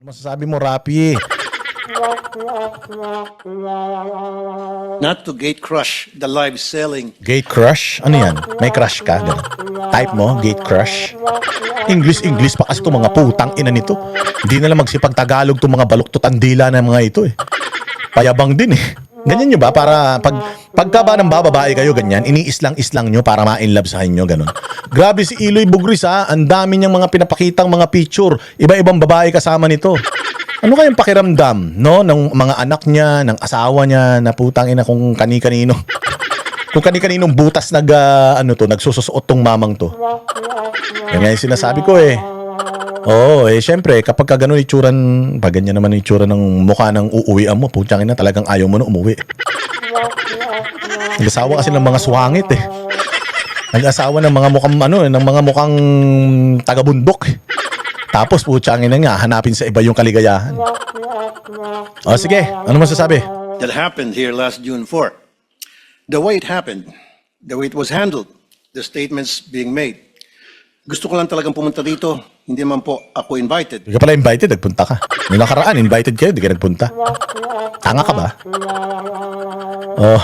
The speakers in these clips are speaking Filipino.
Masasabi mo, Rapi? Not to gate crush the live selling. Gate crush? Ano yan? May crush ka? Ganun. Type mo, gate crush. English pa kasi itong mga putang ina nito. Hindi na lang magsipag Tagalog itong mga baluktot ang dila ng mga ito eh. Payabang din eh. Ganyan nyo ba? Para pagka ba ng bababae kayo ganyan, iniislang-islang nyo para ma-inlove sa inyo, ganun. Grabe si Iloy Bugris ha. Ang dami niyang mga pinapakitang mga picture. Iba-ibang babae kasama nito. Ano kayang pakiramdam, no? Ng mga anak niya, ng asawa niya, na putang ina kung kani-kanino. Kung kani-kaninong butas nagsususuot tong mamang to. Yan nga yung sinasabi ko eh. Oo, syempre, kapag ka ganun itsura, pag ganyan naman yung itsura ng mukha ng uuwian mo, putang ina, talagang ayaw mo na umuwi. Nag-asawa kasi ng mga swangit eh. Nag-asawa ng mga mukhang ng mga mukhang taga-bundok. Tapos putang ina nga, hanapin sa iba yung kaligayahan. O sige, ano masasabi? That happened here last June 4. The way it happened, the way it was handled, the statements being made. Gusto ko lang talagang pumunta dito. Hindi man po ako invited. Hindi ka pala invited, nagpunta ka. Yung nakaraan, invited kayo, hindi ka nagpunta. Tanga ka ba? Oh.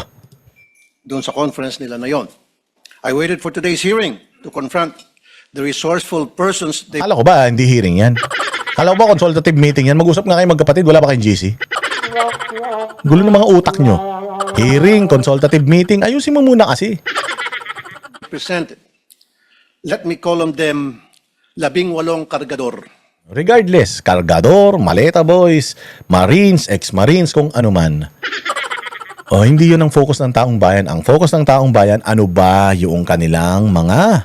Doon sa conference nila na yon. I waited for today's hearing to confront the resourceful persons. Kala ko ba, hindi hearing yan? Kala ko ba consultative meeting yan? Mag-usap nga kayo magkapatid, wala pa kayong GC? Gulo ng mga utak nyo. Hearing, consultative meeting, ayusin mo muna kasi. Presented. Let me call on them 18 kargador. Regardless, kargador, maleta boys, marines, ex-marines, kung ano man. O, hindi yun ang focus ng taong bayan. Ang focus ng taong bayan, ano ba yung kanilang mga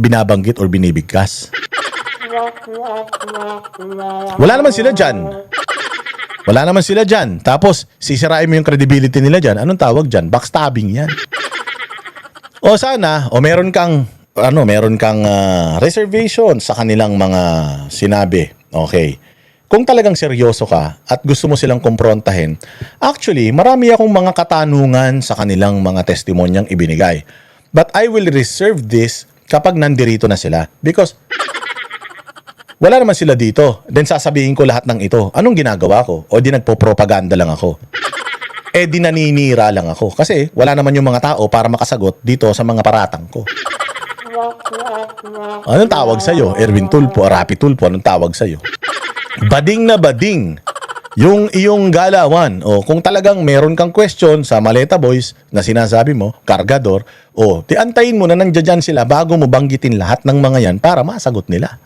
binabanggit or binibigkas? Wala naman sila dyan. Wala naman sila dyan. Tapos, sisirain mo yung credibility nila dyan. Anong tawag dyan? Backstabbing yan. O sana, meron kang reservation sa kanilang mga sinabi. Okay. Kung talagang seryoso ka at gusto mo silang kumprontahin, actually, marami akong mga katanungan sa kanilang mga testimonyang ibinigay. But I will reserve this kapag nandirito na sila. Because wala naman sila dito. Then sasabihin ko lahat ng ito. Anong ginagawa ko? O di nagpo-propaganda lang ako? Di naninira lang ako. Kasi wala naman yung mga tao para makasagot dito sa mga paratang ko. Anong tawag sa'yo? Erwin Tulfo, Rapi Tulfo, anong tawag sa'yo? Bading na bading yung iyong galawan. O kung talagang meron kang question sa Maleta Boys na sinasabi mo, kargador, antayin mo na nandiyan sila bago mo banggitin lahat ng mga yan para masagot nila.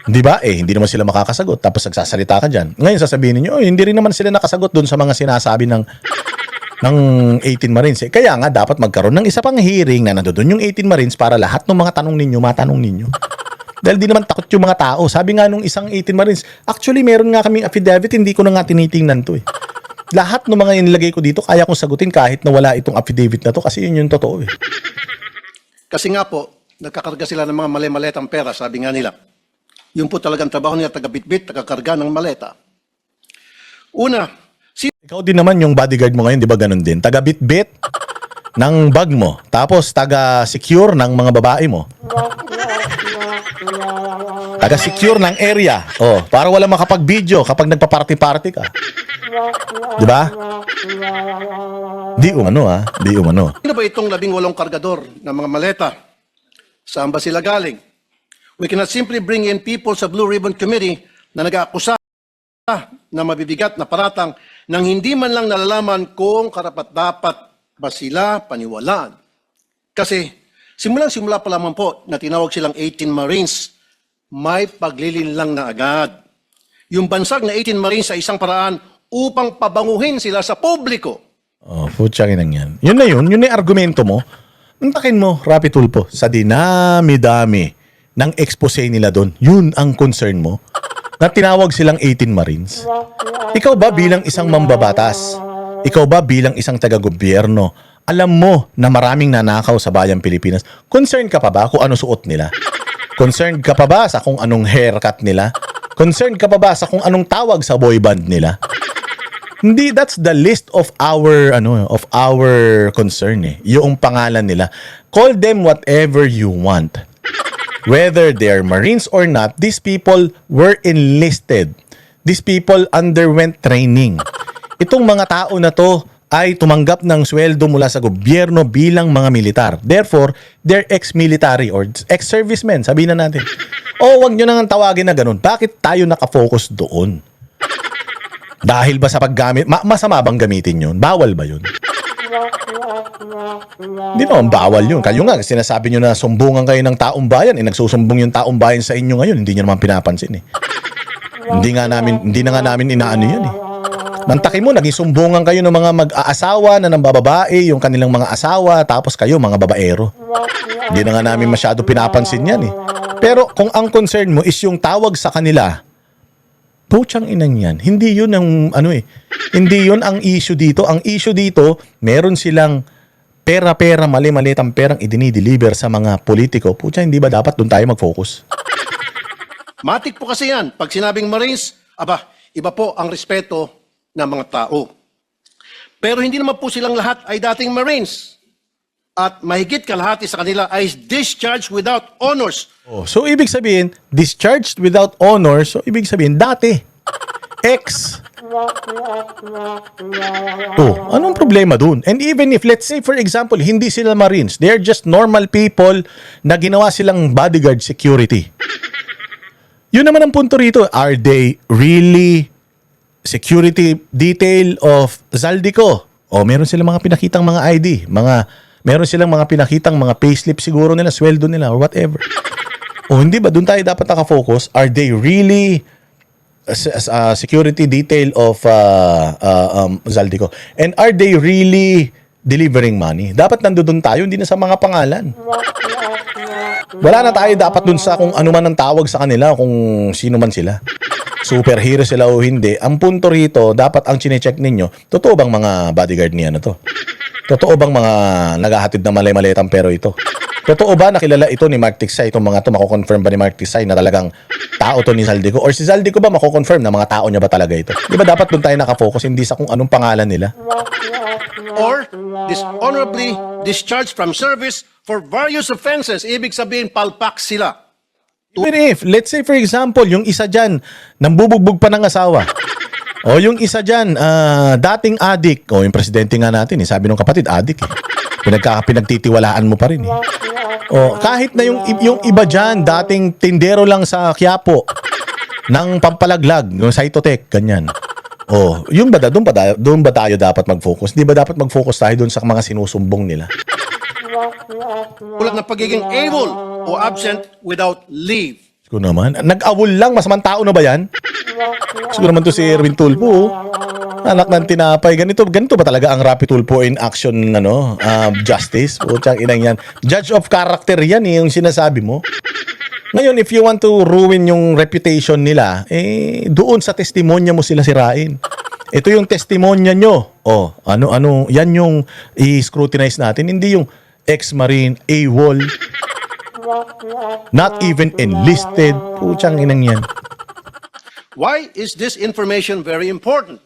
Di ba? Hindi naman sila makakasagot. Tapos nagsasalita ka dyan. Ngayon sasabihin niyo, hindi rin naman sila nakasagot dun sa mga sinasabi ng 18 Marines. Kaya nga, dapat magkaroon ng isa pang hearing na nandoon yung 18 Marines para lahat ng mga tanong ninyo, matanong ninyo. Dahil di naman takot yung mga tao. Sabi nga nung isang 18 Marines, actually, meron nga kaming affidavit, hindi ko na nga tinitingnan to eh. Lahat ng mga inilagay ko dito, kaya kong sagutin kahit na wala itong affidavit na to kasi yun yung totoo eh. Kasi nga po, nagkakarga sila ng mga mali-maletang pera, sabi nga nila. Yung po talagang trabaho nila, taga-bitbit, taga-karga ng maleta. Una, ikaw din naman yung bodyguard mo ngayon, di ba ganun din? Taga-bitbit ng bag mo, tapos taga-secure ng mga babae mo. Taga-secure ng area. Para wala makapag-video kapag nagpa-party-party ka. Di ba? Di umano. sino ba itong 18 kargador ng mga maleta? Saan ba sila galing? We cannot simply bring in people sa Blue Ribbon Committee na nag-aakusa na mabibigat na paratang nang hindi man lang nalalaman kung karapat-dapat ba sila paniwalaan. Kasi simulang-simula pa lamang po na tinawag silang 18 Marines, may paglilin lang na agad. Yung bansag na 18 Marines sa isang paraan upang pabanguhin sila sa publiko. Putsangin lang yan. Yun na yung argumento mo. Antakin mo, Rapi Tulfo, sa dinami-dami ng expose nila doon, yun ang concern mo, na tinawag silang 18 Marines. Ikaw ba bilang isang mambabatas? Ikaw ba bilang isang taga-gobyerno? Alam mo na maraming nanakaw sa bayang Pilipinas. Concerned ka pa ba kung ano suot nila? Concerned ka pa ba sa kung anong haircut nila? Concerned ka pa ba sa kung anong tawag sa boy band nila? Hindi, that's the list of our concern eh. Yung pangalan nila. Call them whatever you want. Whether they're Marines or not, these people were enlisted. These people underwent training. Itong mga tao na to ay tumanggap ng sweldo mula sa gobyerno bilang mga militar. Therefore, they're ex-military or ex-servicemen, sabihin na natin. O wag nyo nang tawagin na ganun. Bakit tayo nakafocus doon? Dahil ba sa paggamit, masama bang gamitin yun? Bawal ba yun? Hindi naman bawal yun. Kayo nga, sinasabi nyo na sumbungan kayo ng taong bayan. Nagsusumbong yung taong bayan sa inyo ngayon. Hindi nyo naman pinapansin eh. Hindi na nga namin inaano yun eh. Mantakin mo, naging sumbungan kayo ng mga mag-aasawa na ng bababae, yung kanilang mga asawa, tapos kayo mga babaero. Hindi na nga namin masyado pinapansin yan eh. Pero kung ang concern mo is yung tawag sa kanila, puchang inang yan. Hindi yun ang hindi yun ang issue dito. Ang issue dito, meron silang pera-pera, mali-malitang perang idinideliver sa mga politiko. Pucha, hindi ba dapat doon tayo mag-focus? Matik po kasi yan. Pag sinabing Marines, iba po ang respeto ng mga tao. Pero hindi naman po silang lahat ay dating Marines. At mahigit kalahati sa kanila ay discharged without honors. Oh, so ibig sabihin, discharged without honor, so ibig sabihin, dati. Ex. Oh, anong problema dun? And even if, let's say for example, hindi sila Marines, they're just normal people na ginawa silang bodyguard security. Yun naman ang punto rito. Are they really security detail of Zaldico? O meron silang mga pinakitang mga ID, meron silang mga pinakitang mga payslip siguro nila, sweldo nila or whatever. O hindi ba doon tayo dapat nakafocus? Are they really security detail of Zaldico? And are they really delivering money? Dapat nandoon tayo, hindi na sa mga pangalan. Wala na tayo dapat dun sa kung ano man ang tawag sa kanila, kung sino man sila. Superhero sila o hindi. Ang punto rito, dapat ang chinecheck ninyo, totoo bang mga bodyguard niya na to? Totoo bang mga naghahatid na malay-malitang pero ito? Totoo ba nakilala ito ni Mark Tiksay? Itong mga ito, mako-confirm ba ni Mark Tiksay na talagang tao to ni Zaldico? Or si Zaldico ba mako-confirm na mga tao niya ba talaga ito? Di ba dapat doon tayo nakafocus, hindi sa kung anong pangalan nila? Or dishonorably discharged from service for various offenses. Ibig sabihin, palpak sila. Even if, let's say for example, yung isa dyan, nambubugbog pa ng asawa. O yung isa dyan, dating adik. O yung presidente nga natin, sabi ng kapatid, adik eh. Pinagtitiwalaan mo pa rin eh. O kahit na yung iba dyan, dating tindero lang sa Quiapo, ng pampalaglag, yung Cytotec, ganyan. O, yung ba, doon ba tayo dapat mag-focus? Di ba dapat mag-focus tayo doon sa mga sinusumbong nila? Tulad ng pagiging able o absent without leave. Siguro naman. Nag-awol lang. Masamang tao na ba yan? Siguro naman to si Erwin Tulfo. Anak ng tinapay. Ganito ba talaga ang Rapi Tulfo in action justice? Putsang inang yan. Judge of character yan yung sinasabi mo. Ngayon, if you want to ruin yung reputation nila, doon sa testimonya mo sila sirain. Ito yung testimonya nyo. O, yan yung i-scrutinize natin. Hindi yung ex-marine, AWOL, not even enlisted. Putsang inang yan. Why is this information very important?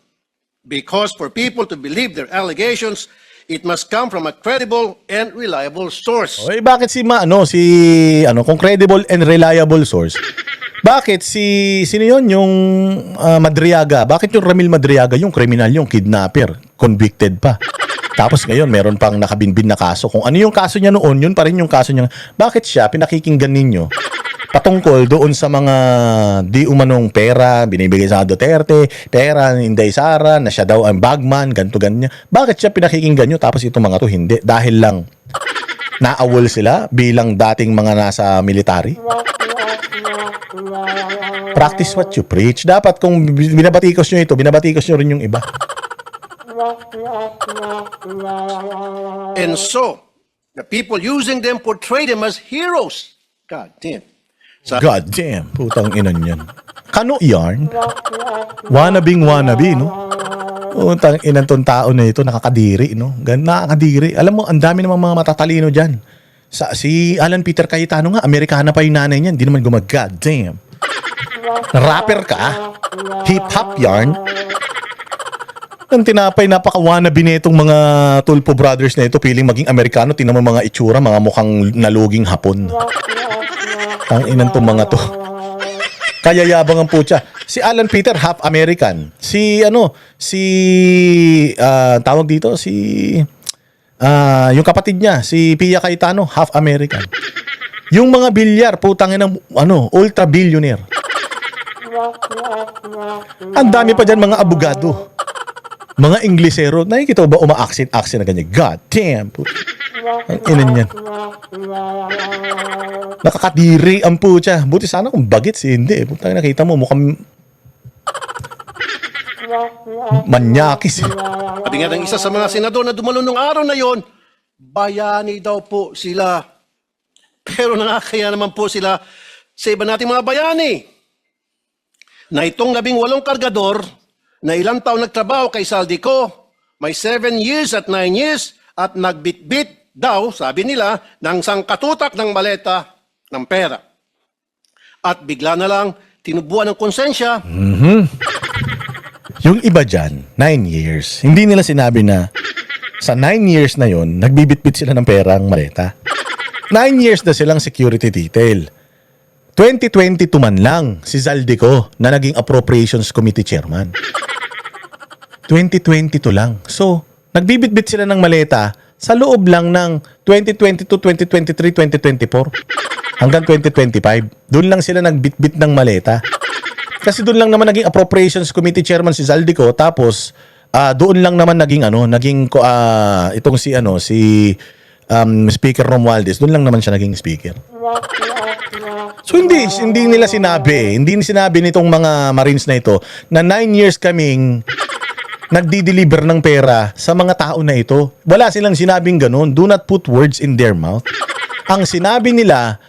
Because for people to believe their allegations, it must come from a credible and reliable source. Oy, bakit kung credible and reliable source? Bakit sino yun yung Madriaga? Bakit yung Ramil Madriaga, yung kriminal, yung kidnapper, convicted pa? Tapos ngayon, meron pang nakabinbin na kaso. Kung ano yung kaso niya noon, yun pa rin yung kaso niya. Bakit siya pinakikinggan ninyo? Patungkol doon sa mga di umanong pera, binibigay sa Duterte, pera ni Inday Sara, na siya daw ang bagman, ganito ganyan. Bakit siya pinakikinggan nyo? Tapos itong mga to hindi. Dahil lang naawol sila bilang dating mga nasa military. Practice what you preach. Dapat kung binabatikos nyo ito, binabatikos nyo rin yung iba. And so, the people using them portray them as heroes. God damn. God damn, putang inan yan. Kano yarn? Wannabe, no? Putang inan tong tao na ito, nakakadiri, no? Nakakadiri. Alam mo, ang dami namang mga matatalino dyan. Si Alan Peter Cayetano nga, Amerikana pa yung nanay niyan, hindi naman God damn. Rapper ka? Hip-hop yarn? Ang tinapay, napaka-wannabe na itong mga Tulfo brothers na ito, piling maging Amerikano, tingnan mo mga itsura, mga mukhang naluging Hapon. Tanginan tong mga to. Kaya yabang ang putya. Si Alan Peter, half American. Tawag dito, yung kapatid niya, si Pia Cayetano, half American. Yung mga bilyar, putangin ng, ultra billionaire. Ang dami pa dyan mga abogado. Mga Inglesero. Nakikita ba uma-accent na ganyan? God damn. Ang inan yan. Nakakadiri ang putya. Buti sana kung bagets, hindi. Putang nakita mo, mukhang manyakis. Sabi nga ng isa sa mga senador na dumalo nung araw na yon, bayani daw po sila. Pero nakakaya naman po sila sa iba nating mga bayani. Na itong 18 kargador na ilang taon nagtrabaho kay Saldico, may 7 years at 9 years at nagbitbit daw, sabi nila, ng sangkatutak ng maleta ng pera. At bigla na lang tinubuan ng konsensya. Yung iba dyan, 9 years. Hindi nila sinabi na sa 9 years na yon nagbibitbit sila ng perang maleta. 9 years na silang security detail. 2022 man lang si Zaldico na naging Appropriations Committee Chairman. 2022 lang. So, nagbibitbit sila ng maleta sa loob lang ng 2022, 2023, 2024 hanggang 2025. Doon lang sila nagbitbit ng maleta. Kasi doon lang naman naging Appropriations Committee Chairman si Zaldico, tapos doon lang naman naging itong si Speaker Romualdez, doon lang naman siya naging speaker. So hindi nila sinabi, hindi sinabi nitong mga Marines na ito na 9 years kaming nagdi-deliver ng pera sa mga tao na ito. Wala silang sinabing ganun. Do not put words in their mouth. Ang sinabi nila,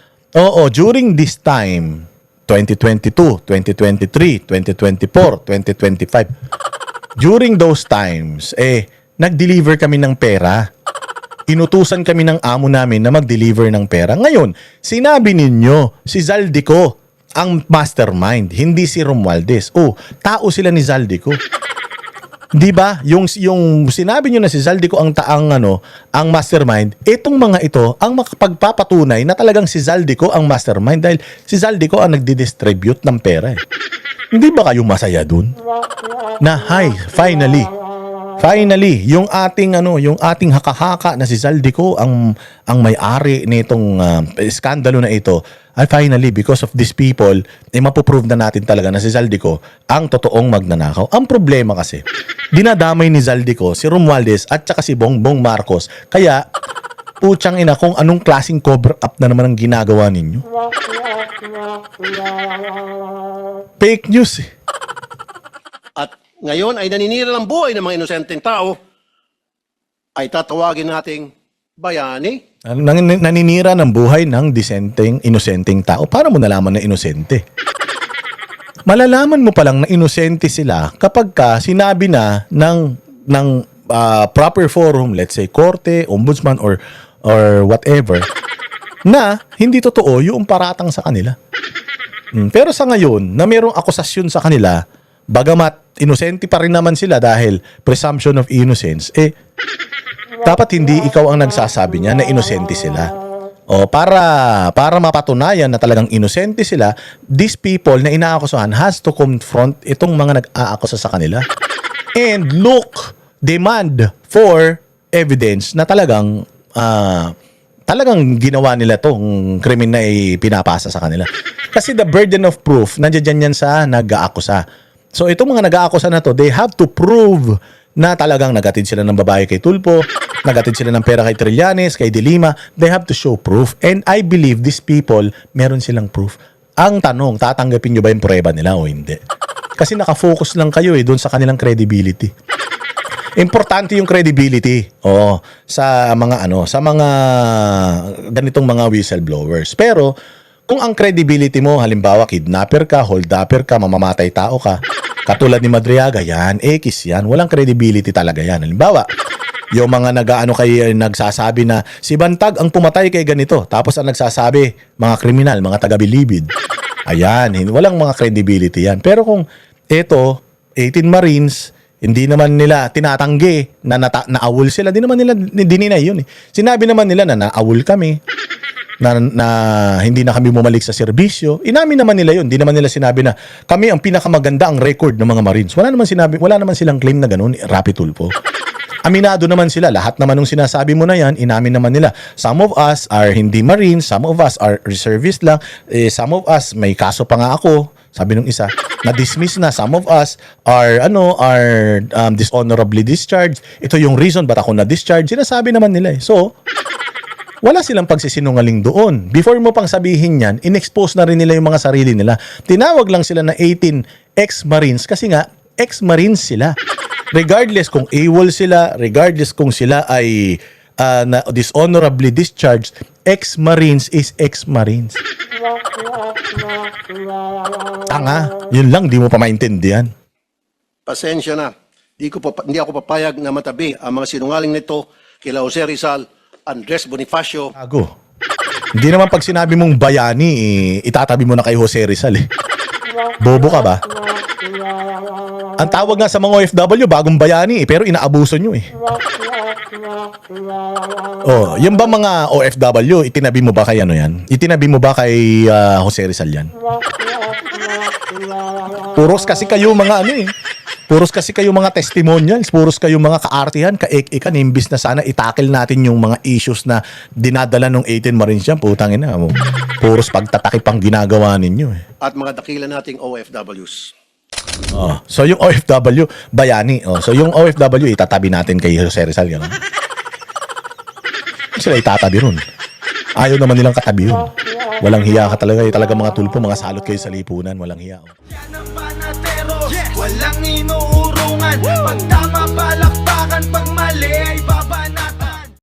during this time, 2022, 2023, 2024, 2025, during those times, nag-deliver kami ng pera. Inutusan kami ng amo namin na mag-deliver ng pera. Ngayon, sinabi ninyo, si Zaldico ang mastermind, hindi si Romualdez. Tao sila ni Zaldico. Di ba? Yung sinabi niyo na si Zaldico ang mastermind, itong mga ito ang makapagpapatunay na talagang si Zaldico ang mastermind dahil si Zaldico ang nagdi-distribute ng pera. Hindi ba kayo masaya dun? Na finally, yung ating haka-haka na si Zaldico ang may-ari nitong skandalo na ito, ay finally, because of these people, mapoprove na natin talaga na si Zaldico ang totoong magnanakaw. Ang problema kasi, dinadamay ni Zaldico si Romualdez at saka si Bongbong Marcos. Kaya, putsang ina, kung anong klaseng cover-up na naman ang ginagawa ninyo. Fake news eh. At ngayon ay naninira ng buhay ng mga inosenteng tao, ay tatawagin nating bayani. Naninira ng buhay ng inosenteng tao. Paano mo nalaman na inosente? Malalaman mo palang na inosente sila kapag sinabi na ng proper forum, let's say korte, ombudsman or whatever, na hindi totoo yung paratang sa kanila. Pero sa ngayon, na mayroong akusasyon sa kanila, bagamat inosente pa rin naman sila dahil presumption of innocence, dapat hindi ikaw ang nagsasabi niya na inosente sila. Para mapatunayan na talagang inosente sila, these people na inaakusahan has to confront itong mga nag-aakusa sa kanila. And demand for evidence na talagang ginawa nila tong krimen na pinapasa sa kanila. Kasi the burden of proof, nandiyan yan sa nag-aakusa. So itong mga nag-aakusa na to, they have to prove na talagang nagatid sila ng babae kay Tulfo, nagatid sila ng pera kay Trillanes, kay De Lima. They have to show proof. And I believe these people, meron silang proof. Ang tanong, tatanggapin nyo ba yung prueba nila o hindi? Kasi nakafocus lang kayo doon sa kanilang credibility. Importante yung credibility. Sa mga ganitong mga whistleblowers. Pero kung ang credibility mo, halimbawa kidnapper ka, holdupper ka, mamamatay tao ka, katulad ni Madriaga, yan, yan. Walang credibility talaga yan. Halimbawa, yung mga nagsasabi na si Bantag ang pumatay kay ganito. Tapos ang nagsasabi, mga kriminal, mga taga-bilibid. Ayan, walang mga credibility yan. Pero kung 18 Marines, hindi naman nila tinatanggi na naawol sila. Di naman nila dininay yun. Sinabi naman nila na naawol kami. na hindi na kami bumalik sa serbisyo. Inamin naman nila yun. Hindi naman nila sinabi na kami ang pinakamaganda ang record ng mga Marines. Wala naman silang claim na ganun, Rapi Tulfo. Aminado naman sila. Lahat naman nung sinasabi mo na yan, inamin naman nila. Some of us are hindi Marines, some of us are reservist lang, some of us, may kaso pa nga ako, sabi nung isa, na-dismiss na. Some of us are dishonorably discharged. Ito yung reason ba't ako na-discharge. Sinasabi naman nila eh. So, wala silang pagsisinungaling doon. Before mo pang sabihin yan, in-expose na rin nila yung mga sarili nila. Tinawag lang sila na 18 ex-Marines kasi nga, ex-Marines sila. Regardless kung AWOL sila, regardless kung sila ay na dishonorably discharged, ex-Marines is ex-Marines. Tanga, yun lang, di mo pa maintindihan. Pasensya na. Hindi ako papayag na matabi ang mga sinungaling nito kila Jose Rizal, Andres Bonifacio. Gago. Hindi naman pag sinabi mong bayani, itatabi mo na kay Jose Rizal eh. Bobo ka ba? Ang tawag nga sa mga OFW, bagong bayani eh, pero inaabuso nyo eh. Oh, yung ba mga OFW, itinabi mo ba kay ano yan? Itinabi mo ba kay Jose Rizal yan? Puros kasi kayo mga ano eh. Puros kasi kayo mga testimonials, puros kayo mga kaartihan, kaek-ekan, imbis na sana itakil natin yung mga issues na dinadala ng 18 Marines yan, putang ina mo. Puros pagtatakip ang ginagawa ninyo eh. At mga dakila nating OFWs. Oh, so yung OFW, bayani. Oh, so yung OFW, itatabi natin kay Jose Rizal. Yan. Sila itatabi ron. Ayaw naman nilang katabi yun. Walang hiya ka talaga. Talaga mga tulpo, mga salot kayo sa lipunan. Walang hiya. Oh. Yan ang panatero, walang inuurungan. Pag tama palakpakan, pag mali ay